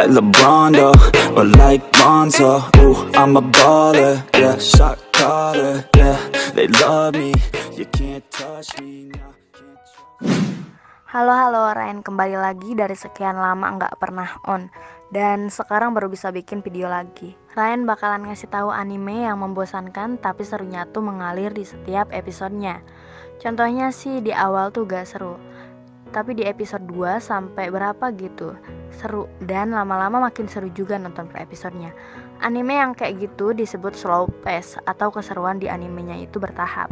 like LeBron though, or like Lonzo. Ooh, I'm a baller, yeah, shot caller, yeah. They love me, you can't touch me now. Halo Ryan, kembali lagi dari sekian lama nggak pernah on. Dan sekarang baru bisa bikin video lagi. Ryan bakalan ngasih tahu anime yang membosankan tapi serunya tuh mengalir di setiap episodenya. Contohnya sih di awal tuh gak seru, tapi di episode 2 sampai berapa gitu seru, dan lama-lama makin seru juga nonton per episodenya. Anime yang kayak gitu disebut slow pace atau keseruan di animenya itu bertahap.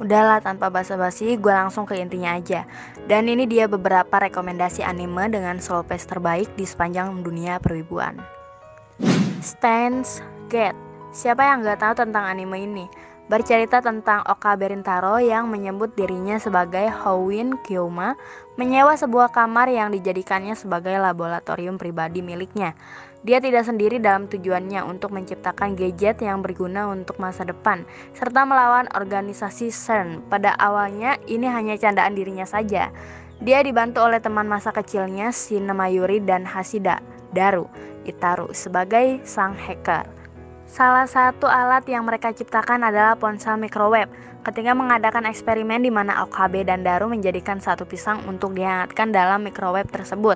Udahlah, tanpa basa-basi, gue langsung ke intinya aja. Dan ini dia beberapa rekomendasi anime dengan slow pace terbaik di sepanjang dunia perwibuan. Steins Gate. Siapa yang gak tahu tentang anime ini? Bercerita tentang Okabe Rintaro yang menyebut dirinya sebagai Houin Kyoma, menyewa sebuah kamar yang dijadikannya sebagai laboratorium pribadi miliknya. Dia tidak sendiri dalam tujuannya untuk menciptakan gadget yang berguna untuk masa depan, serta melawan organisasi CERN. Pada awalnya ini hanya candaan dirinya saja. Dia dibantu oleh teman masa kecilnya Shina Mayuri dan Hashida Daru Itaru sebagai sang hacker. Salah satu alat yang mereka ciptakan adalah ponsel microwave. Ketika mengadakan eksperimen di mana Okabe dan Daru menjadikan satu pisang untuk dihangatkan dalam microwave tersebut.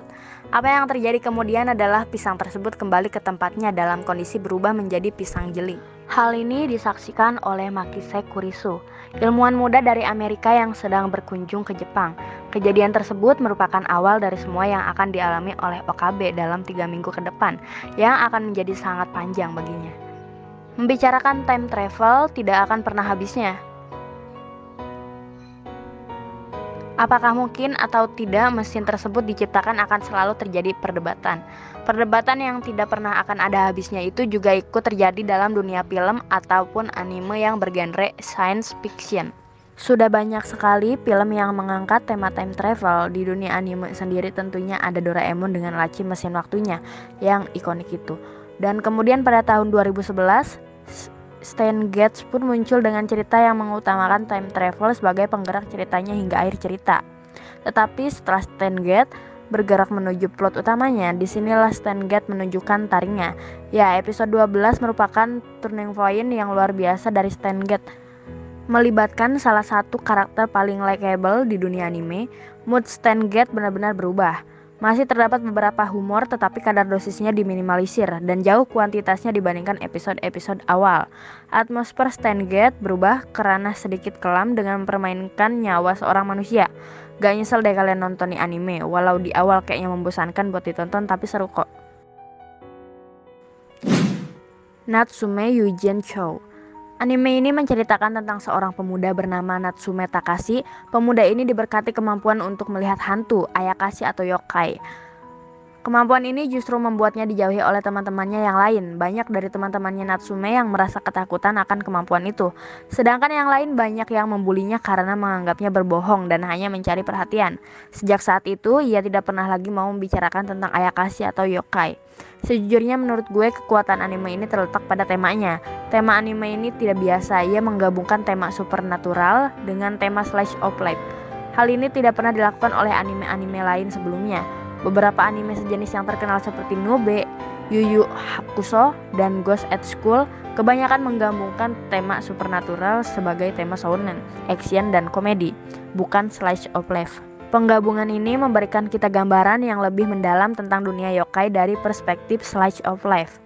Apa yang terjadi kemudian adalah pisang tersebut kembali ke tempatnya dalam kondisi berubah menjadi pisang jeli. Hal ini disaksikan oleh Makise Kurisu, ilmuwan muda dari Amerika yang sedang berkunjung ke Jepang. Kejadian tersebut merupakan awal dari semua yang akan dialami oleh Okabe dalam 3 minggu ke depan, yang akan menjadi sangat panjang baginya. Membicarakan time travel tidak akan pernah habisnya. Apakah mungkin atau tidak mesin tersebut diciptakan akan selalu terjadi perdebatan. Perdebatan yang tidak pernah akan ada habisnya itu juga ikut terjadi dalam dunia film ataupun anime yang bergenre science fiction. Sudah banyak sekali film yang mengangkat tema time travel. Di dunia anime sendiri tentunya ada Doraemon dengan laci mesin waktunya yang ikonik itu. Dan kemudian pada tahun 2011 Steins Gate pun muncul dengan cerita yang mengutamakan time travel sebagai penggerak ceritanya hingga akhir cerita. Tetapi setelah Steins Gate bergerak menuju plot utamanya, disinilah Steins Gate menunjukkan taringnya. Ya, episode 12 merupakan turning point yang luar biasa dari Steins Gate. Melibatkan salah satu karakter paling likable di dunia anime, mood Steins Gate benar-benar berubah. Masih terdapat beberapa humor tetapi kadar dosisnya diminimalisir dan jauh kuantitasnya dibandingkan episode-episode awal. Atmosfer Steins Gate berubah karena sedikit kelam dengan mempermainkan nyawa seorang manusia. Gak nyesel deh kalian nonton nih anime, walau di awal kayaknya membosankan buat ditonton tapi seru kok. Natsume Yugen Chou. Anime ini menceritakan tentang seorang pemuda bernama Natsume Takashi. Pemuda ini diberkati kemampuan untuk melihat hantu, ayakashi atau yokai. Kemampuan ini justru membuatnya dijauhi oleh teman-temannya yang lain. Banyak dari teman-temannya Natsume yang merasa ketakutan akan kemampuan itu. Sedangkan yang lain banyak yang membulinya karena menganggapnya berbohong dan hanya mencari perhatian. Sejak saat itu, ia tidak pernah lagi mau membicarakan tentang ayakashi atau yokai. Sejujurnya menurut gue kekuatan anime ini terletak pada temanya. Tema anime ini tidak biasa, ia menggabungkan tema supernatural dengan tema slice of life. Hal ini tidak pernah dilakukan oleh anime-anime lain sebelumnya. Beberapa anime sejenis yang terkenal seperti Nobe, Yu Yu Hakusho, dan Ghost at School kebanyakan menggabungkan tema supernatural sebagai tema shonen, action, dan komedi, bukan slice of life. Penggabungan ini memberikan kita gambaran yang lebih mendalam tentang dunia yokai dari perspektif slice of life.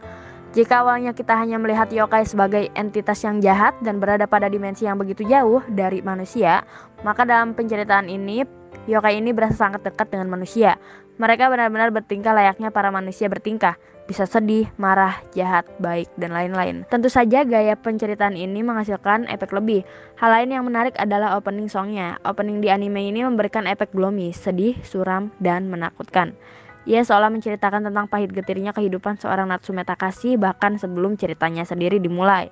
Jika awalnya kita hanya melihat yokai sebagai entitas yang jahat dan berada pada dimensi yang begitu jauh dari manusia, maka dalam penceritaan ini, yokai ini berasa sangat dekat dengan manusia. Mereka benar-benar bertingkah layaknya para manusia bertingkah, bisa sedih, marah, jahat, baik, dan lain-lain. Tentu saja gaya penceritaan ini menghasilkan efek lebih. Hal lain yang menarik adalah opening songnya. Opening di anime ini memberikan efek gloomy, sedih, suram, dan menakutkan. Ia seolah menceritakan tentang pahit getirnya kehidupan seorang Natsume Takashi bahkan sebelum ceritanya sendiri dimulai.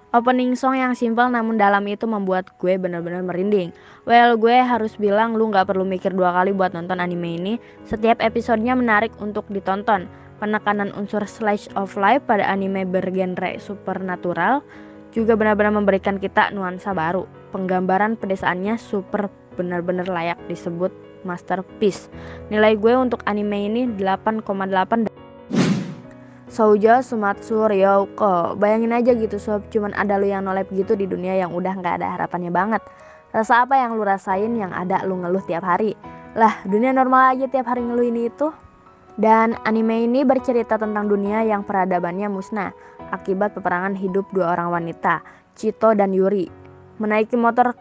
Opening song yang simpel namun dalam itu membuat gue benar-benar merinding. Well, gue harus bilang lu gak perlu mikir 2 kali buat nonton anime ini. Setiap episodenya menarik untuk ditonton. Penekanan unsur slice of life pada anime bergenre supernatural juga benar-benar memberikan kita nuansa baru. Penggambaran pedesaannya super benar-benar layak disebut masterpiece. Nilai gue untuk anime ini 8,8. Shoujo Sumatsu Ryoko. Bayangin aja gitu sob, cuman ada lu yang nolep gitu di dunia yang udah gak ada harapannya banget. Rasa apa yang lu rasain yang ada lu ngeluh tiap hari? Lah, dunia normal aja tiap hari ngeluh ini itu. Dan anime ini bercerita tentang dunia yang peradabannya musnah akibat peperangan hidup dua orang wanita, Chito dan Yuri. Menaiki motor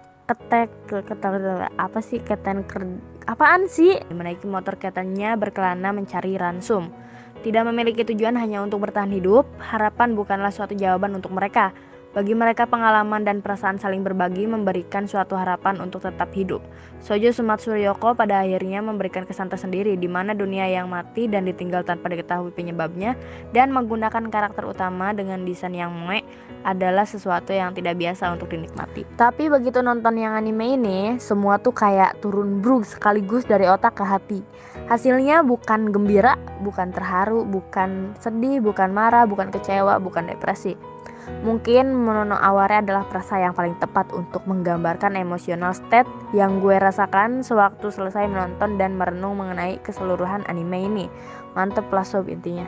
Menaiki motor ketennya berkelana mencari ransum. Tidak memiliki tujuan hanya untuk bertahan hidup, harapan bukanlah suatu jawaban untuk mereka. Bagi mereka pengalaman dan perasaan saling berbagi memberikan suatu harapan untuk tetap hidup. Shoujo Sumatsu Ryoko pada akhirnya memberikan kesan tersendiri di mana dunia yang mati dan ditinggal tanpa diketahui penyebabnya dan menggunakan karakter utama dengan desain yang meh adalah sesuatu yang tidak biasa untuk dinikmati. Tapi begitu nonton yang anime ini, semua tuh kayak turun bruk sekaligus dari otak ke hati. Hasilnya bukan gembira, bukan terharu, bukan sedih, bukan marah, bukan kecewa, bukan depresi. Mungkin Monono Aware adalah frasa yang paling tepat untuk menggambarkan emosional state yang gue rasakan sewaktu selesai menonton dan merenung mengenai keseluruhan anime ini. Mantep lah sob intinya.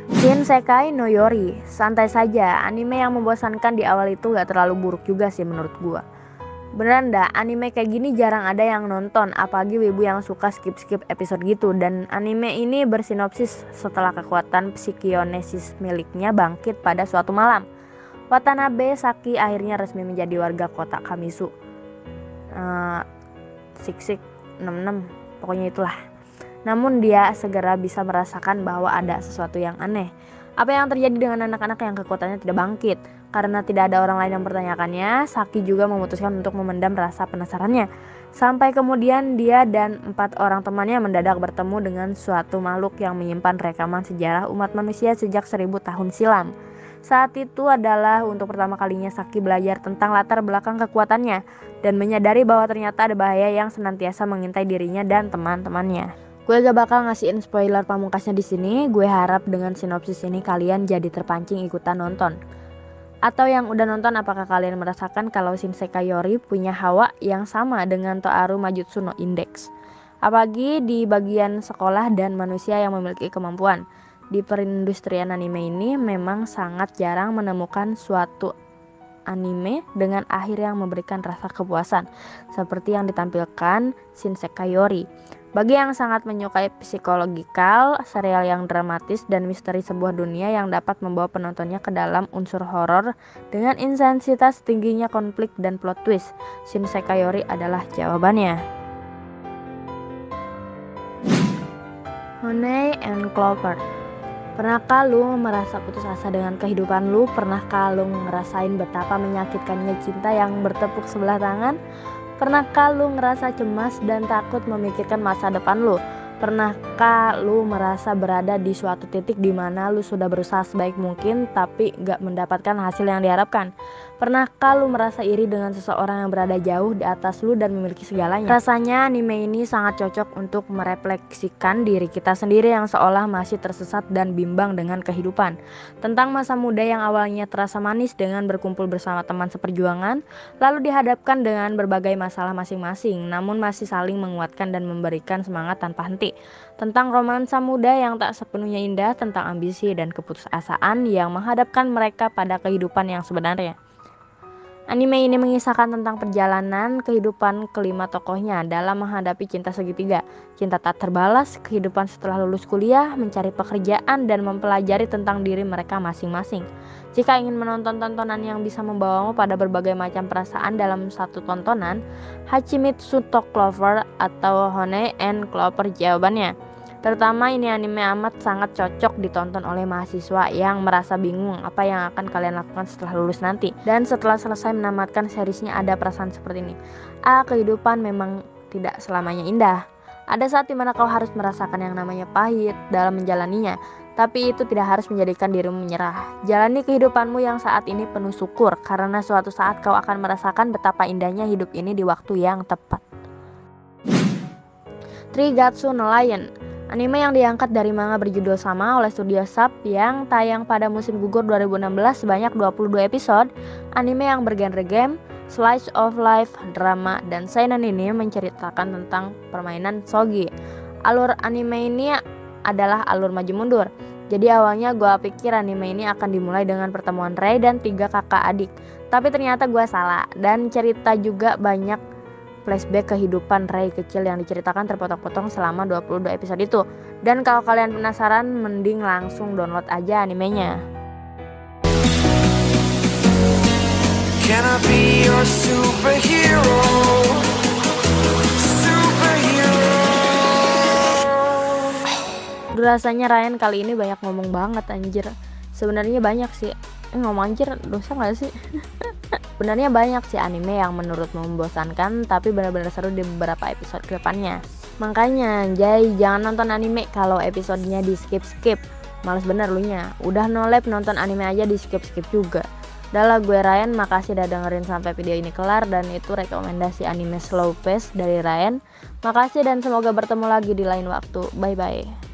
Shinsekai no Yori, santai saja. Anime yang membosankan di awal itu gak terlalu buruk juga sih menurut gue. Beneran dah, anime kayak gini jarang ada yang nonton, apalagi wibu yang suka skip-skip episode gitu. Dan anime ini bersinopsis setelah kekuatan psikionesis miliknya bangkit pada suatu malam. Watanabe Saki akhirnya resmi menjadi warga kota Kamisu. 66, pokoknya itulah. Namun dia segera bisa merasakan bahwa ada sesuatu yang aneh. Apa yang terjadi dengan anak-anak yang kekuatannya tidak bangkit? Karena tidak ada orang lain yang mempertanyakannya, Saki juga memutuskan untuk memendam rasa penasarannya. Sampai kemudian dia dan 4 orang temannya mendadak bertemu dengan suatu makhluk yang menyimpan rekaman sejarah umat manusia sejak 1000 tahun silam. Saat itu adalah untuk pertama kalinya Saki belajar tentang latar belakang kekuatannya dan menyadari bahwa ternyata ada bahaya yang senantiasa mengintai dirinya dan teman-temannya. Gue gak bakal ngasihin spoiler pamungkasnya di sini. Gue harap dengan sinopsis ini kalian jadi terpancing ikutan nonton. Atau yang udah nonton, apakah kalian merasakan kalau Shinsekai Yori punya hawa yang sama dengan Toaru Majutsu no Index? Apalagi di bagian sekolah dan manusia yang memiliki kemampuan. Di perindustrian anime ini memang sangat jarang menemukan suatu anime dengan akhir yang memberikan rasa kepuasan seperti yang ditampilkan Shinsekai Yori. Bagi yang sangat menyukai psikologikal, serial yang dramatis dan misteri sebuah dunia yang dapat membawa penontonnya ke dalam unsur horor dengan intensitas tingginya konflik dan plot twist, Shinsekai Yori adalah jawabannya. Honey and Clover. Pernahkah lu merasa putus asa dengan kehidupan lu? Pernahkah lu ngerasain betapa menyakitkannya cinta yang bertepuk sebelah tangan? Pernahkah lu ngerasa cemas dan takut memikirkan masa depan lu? Pernahkah lu merasa berada di suatu titik di mana lu sudah berusaha sebaik mungkin tapi gak mendapatkan hasil yang diharapkan? Pernahkah lu merasa iri dengan seseorang yang berada jauh di atas lu dan memiliki segalanya? Rasanya anime ini sangat cocok untuk merefleksikan diri kita sendiri yang seolah masih tersesat dan bimbang dengan kehidupan. Tentang masa muda yang awalnya terasa manis dengan berkumpul bersama teman seperjuangan, lalu dihadapkan dengan berbagai masalah masing-masing, namun masih saling menguatkan dan memberikan semangat tanpa henti. Tentang romansa muda yang tak sepenuhnya indah, tentang ambisi dan keputusasaan yang menghadapkan mereka pada kehidupan yang sebenarnya. Anime ini mengisahkan tentang perjalanan kehidupan kelima tokohnya dalam menghadapi cinta segitiga, cinta tak terbalas, kehidupan setelah lulus kuliah, mencari pekerjaan, dan mempelajari tentang diri mereka masing-masing. Jika ingin menonton tontonan yang bisa membawamu pada berbagai macam perasaan dalam satu tontonan, Hachimitsu to Clover atau Honey and Clover jawabannya. Terutama ini anime amat sangat cocok ditonton oleh mahasiswa yang merasa bingung apa yang akan kalian lakukan setelah lulus nanti. Dan setelah selesai menamatkan seriesnya ada perasaan seperti ini. Kehidupan memang tidak selamanya indah. Ada saat dimana kau harus merasakan yang namanya pahit dalam menjalaninya. Tapi itu tidak harus menjadikan dirimu menyerah. Jalani kehidupanmu yang saat ini penuh syukur, karena suatu saat kau akan merasakan betapa indahnya hidup ini di waktu yang tepat. Trigatsu no Lion, anime yang diangkat dari manga berjudul sama oleh studio Sub yang tayang pada musim gugur 2016 sebanyak 22 episode. Anime yang bergenre game, slice of life, drama, dan seinen ini menceritakan tentang permainan shogi. Alur anime ini adalah alur maju mundur. Jadi awalnya gue pikir anime ini akan dimulai dengan pertemuan Rei dan 3 kakak adik. Tapi ternyata gue salah, dan cerita juga banyak flashback kehidupan Rei kecil yang diceritakan terpotong-potong selama 22 episode itu. Dan kalau kalian penasaran, mending langsung download aja animenya. Can I be your superhero? Rasanya Ryan kali ini banyak ngomong banget anjir. Sebenarnya banyak sih. Ngomong anjir dosa gak sih? Sebenarnya banyak sih anime yang menurutmu membosankan, tapi benar-benar seru di beberapa episode ke depannya. Makanya, Jay, jangan nonton anime kalau episodenya di skip-skip. Males bener lu nya. Udah nolep nonton anime aja di skip-skip juga. Udah gue Ryan, makasih udah dengerin sampai video ini kelar, dan itu rekomendasi anime slow pace dari Ryan. Makasih dan semoga bertemu lagi di lain waktu. Bye bye.